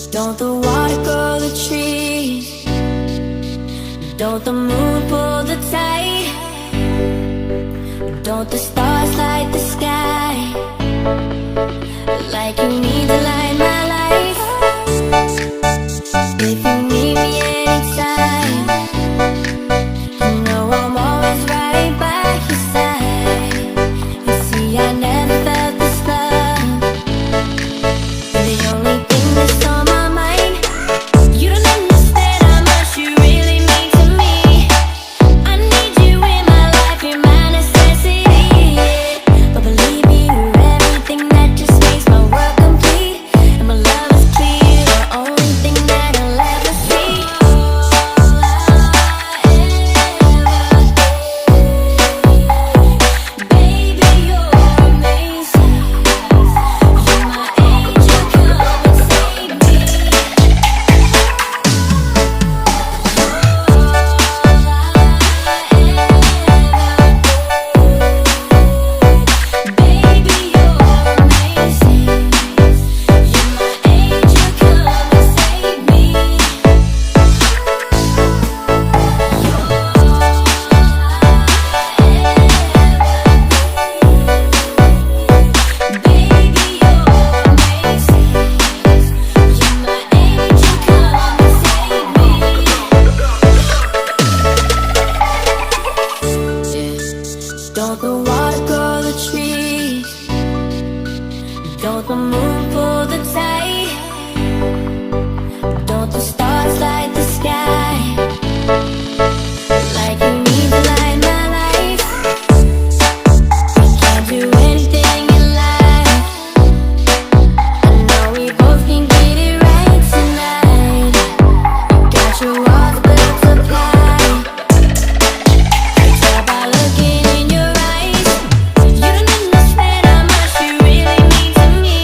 Don't the water grow the trees? Don't the moon pull the tide? Don't the stars light the sky? Like you need to light my life. If you need me anytime, you know I'm always right by your side. You see, I never felt this love. The only thing that's on my mind, you don't understand how much you really mean to me. I need you in my life, you're my necessity. But believe me, you're everything that just makes my world complete. And my love is clear, the only thing that I'll ever see. Baby, you're amazing. You're my angel, come and save me. Baby, you're amazing. You're my angel, come and save me. Baby, you're amazing. You're my angel, come and save me. Don't the water grow the trees? Don't the moon pull the tide? Don't the stars light the sky? Like you need to light my life. We can't do anything in life. I know we both can get it right tonight. Got you all the blood supply. Tell by looking in your eyes, you don't understand how much you really mean to me.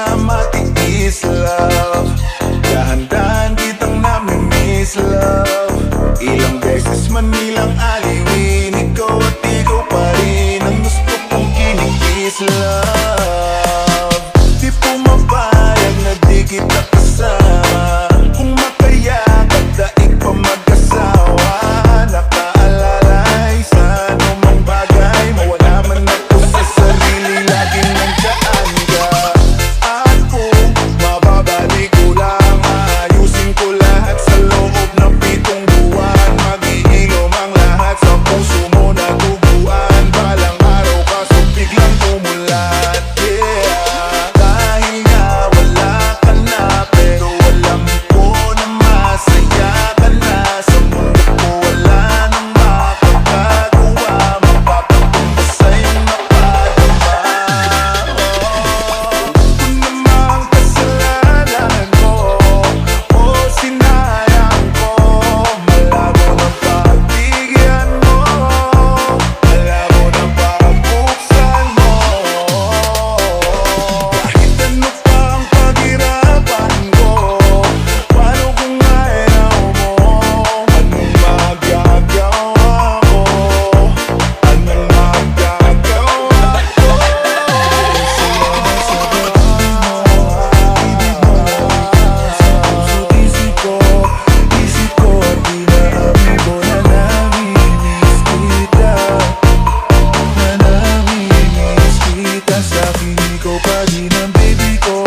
na matiis, love. Dahan-dahan kitang namimiss, love. Ilang beses man nilang aliwin, ikaw at ikaw pa rin ang gusto kong kinikis, love. Di pumapayag na di kita kasama. Kung makayakap daig pa mag-asawa. Nakaalalay sa anumang bagay, mawala man ako sa sarili, laging nandiyan ka. At kung mababalik ko lang, ayusin ko lahat sa loob ng 7 buwan. Mag-iilom ang lahat sa puso mo na tubuan. Balang araw kaso biglang tumulan, yeah. Dahil nga wala ka na, pero alam ko na masaya ka na. Sa mundo ko wala nang makakagawa, mapapapunta sa'yong napadama. Kung namang kasalanan ko o sinayang ko, malabo ng pagbigyan mo, malabo ng pagbuksan mo. Kahit ano pa ang paghirapan ko, paano kung ayaw mo? Anong magagawa ko? Anong magagawa ko? Isip ko at inaamin ko na namimiss kita. Na namimiss kita. Sa'kin ikaw pa din ang baby ko.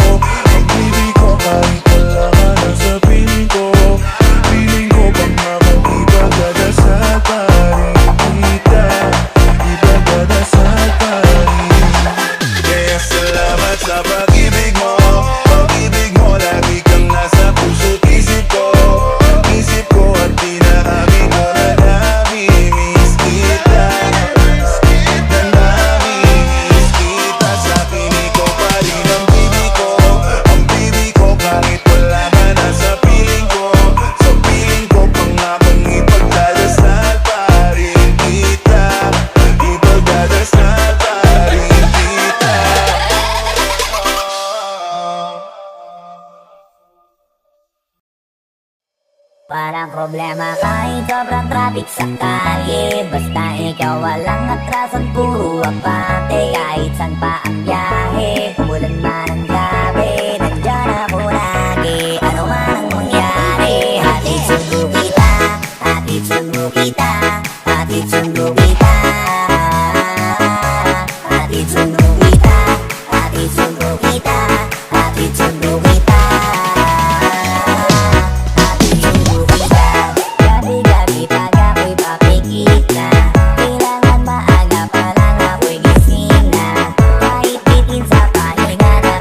Ang baby ko kahit wala ka na sa piling ko. Piling ko bang akong ipagdadasal pa rin kita. Ipagdadasal pa rin. Kaya salamat sa pag-ibig mo. Pag-ibig mo lagi kang nasa puso't isip ko. Isip ko at inaamin ko na namimiss kita. Na namimiss kita. Sa'kin ikaw pa rin ang baby ko. Ang baby ko kahit wala ka na sa piling ko. Sa piling ko pang akong ipagdadasal pa rin kita. Ipagdadasal pa rin kita. Walang problema kahit sobrang traffic sa kalye. Basta ikaw walang atrasan, puro abante. Kahit saan pa ang biyahe, umulan man ang gabi, nandiyan ako lagi, ano man ang mangyari. Hatid sundo kita, hatid sundo kita, hatid sundo kita. Hatid sundo kita, hatid sundo kita, hatid sundo kita. Hatid sundo kita, gabi-gabi pag ako'y papikit na. Kailangan maaga pa lang ako'y gising na. Kahit bitin sa pahinga na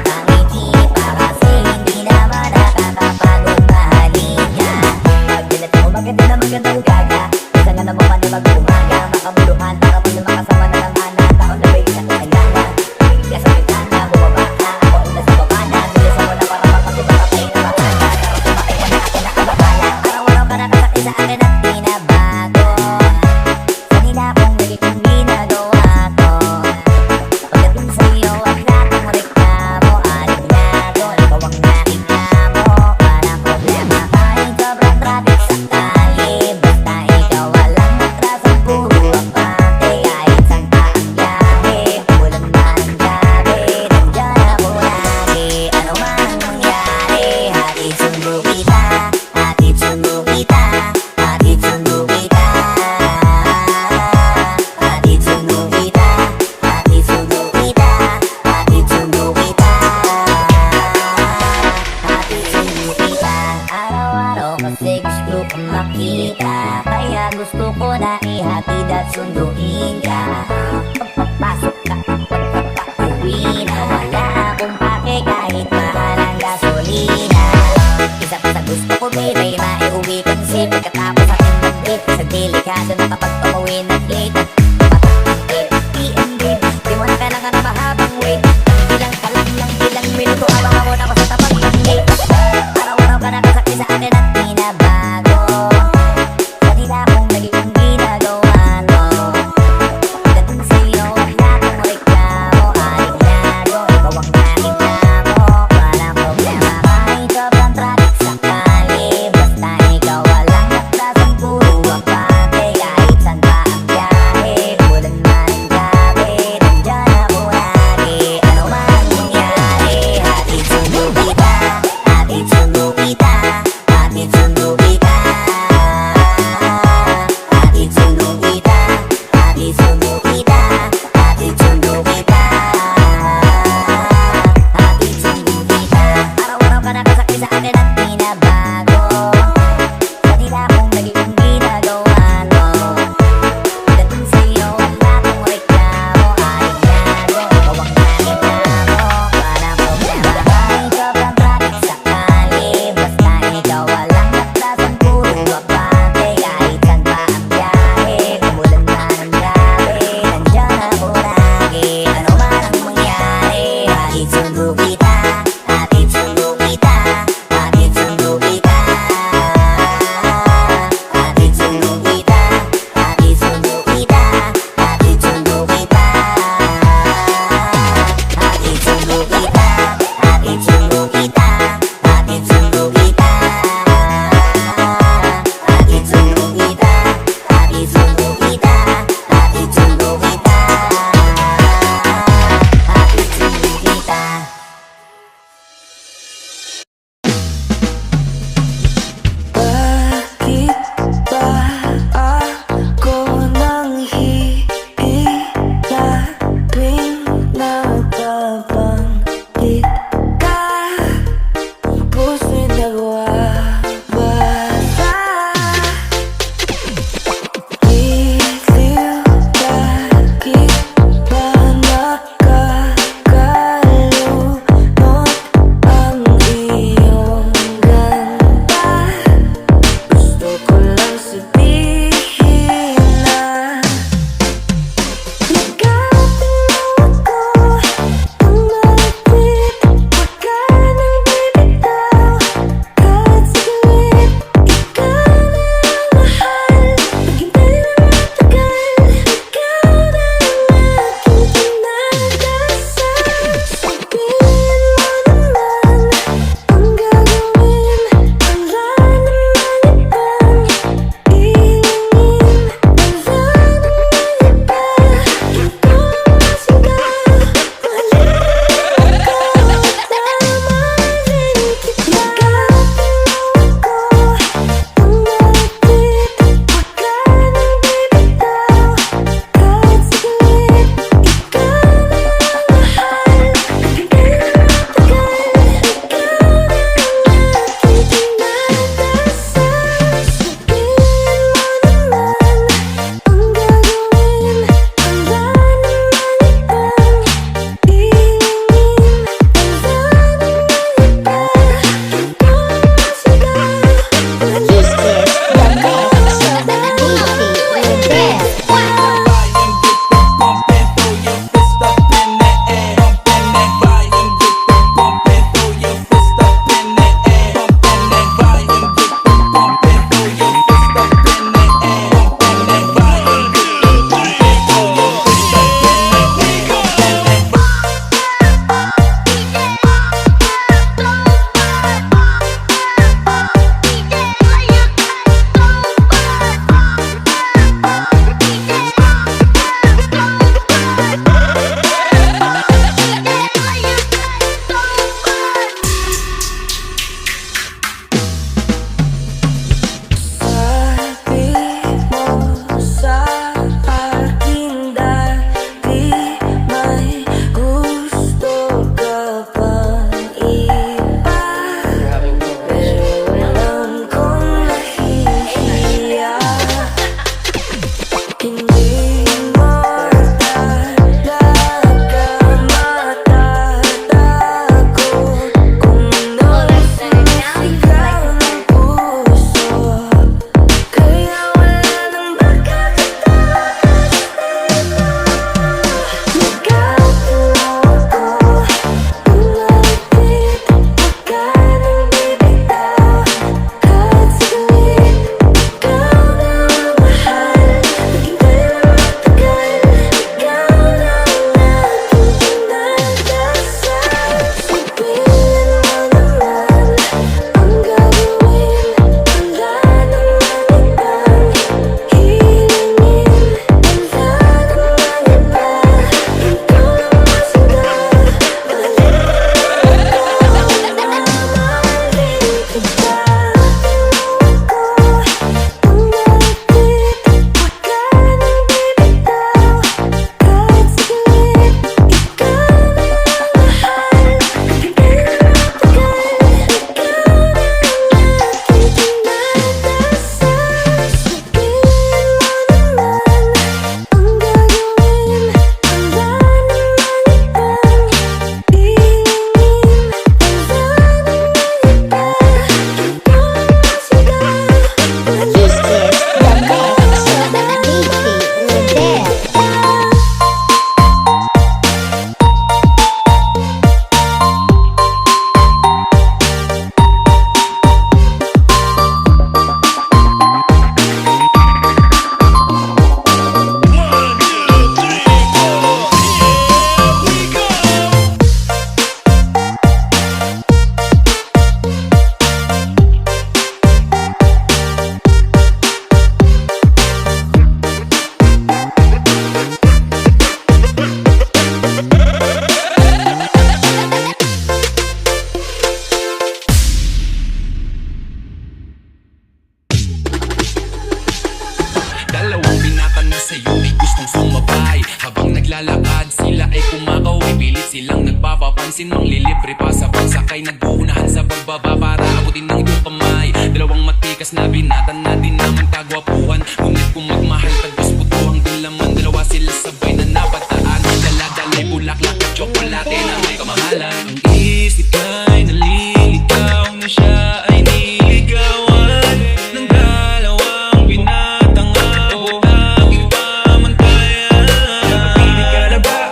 sinong lilibre pa sa pagsakay. Nag-uunahan sa pagbaba para abutin ng iyong kamay. Dalawang matikas na binatan na din naman kagwapuhan. Ngunit kung magmahal tagpos putuhang din laman. Dalawa sila sabay na napataan. Dala-dala'y bulaklak at tsokolate na may kamahalan. Ang isip ay naliligaw na siya ay niligawan ng dalawang binatang abot ang ipamantayan. Nakapilig ka na ba?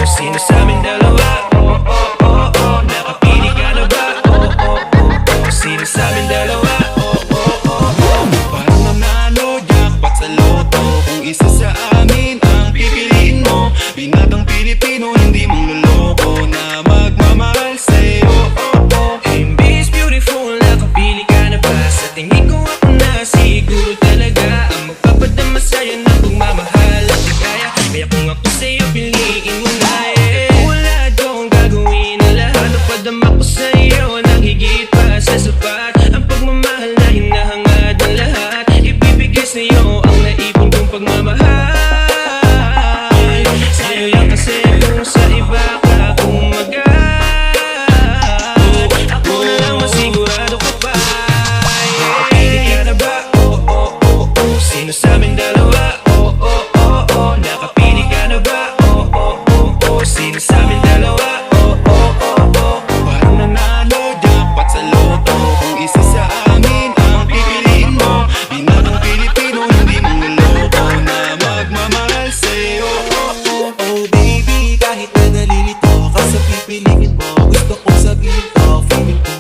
Sino sa amin dalawa? Nakapilig ka na ba? Sino sa amin dalawa? Parang nanalo, jackpot sa loto. Kung isa sa amin ang pipiliin mo, binatang Pilipino, hindi mong loloko na magmamahal sa'yo. Hey Miss Beautiful, nakapili ka na ba? Sa tingin ko ako na siguro talaga ang magpapadama sa'yo ng pagmamahal at ligaya. Kaya kung ako sa'yo, piliin mo na wala akong gagawin na lahat. Napadama ko sa'yo ng higit pa sa sapat. Ang pagmamahal na hinahangad ng lahat, ibibigay sa'yo ang naipon kong pagmamahal. Sa'yo yan kasi kung sa iba ka kumagal, ako na lang masigurado ka pa. Nakapili ka na ba? Sino sa amin dalawa? Nakapili ka na ba? Sino sa amin dalawa? Parang nanalo, jackpot sa loto. Kung isa sa amin ang pipiliin mo, binatang Pilipino, hindi mo naloko na magmamahal sa'yo. Oh baby, kahit na nalilito ka sa pipiliin mo, gusto kong sabihin to, feeling ko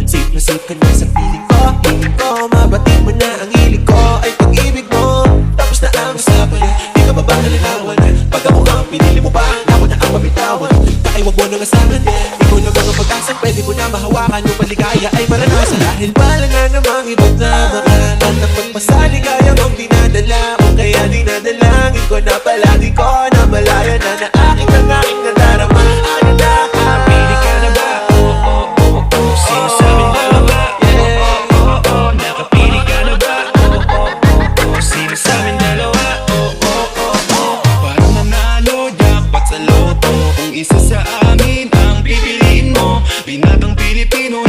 safe na safe ka na sa piling ko. Hiling ko, mabatid mo na ang hiling ko ay pag-ibig mo. Tapos na ang usapan, di ka ba ba nalinawan? Pag ako ang pinili mo ba, ako na ang pabitawan. Kaya wag mo nang asahan, ikaw na mga pag-asang pwede mo na mahawakan. Yung paligaya ay maranasan, dahil wala nga namang ibang tamakan. At ang pagpasaligaya mong dinadala, o kaya dinadalangin ko na palagi ko na malaya na na aking ang aking nadarama. Ano na Nakapili ka na ba? Sino sa amin dalawa? Nakapili ka na ba? Sino sa amin dalawa? Parang nanalo, jackpot sa loto. Kung isa sa amin ang pipiliin mo, binatang Pilipino,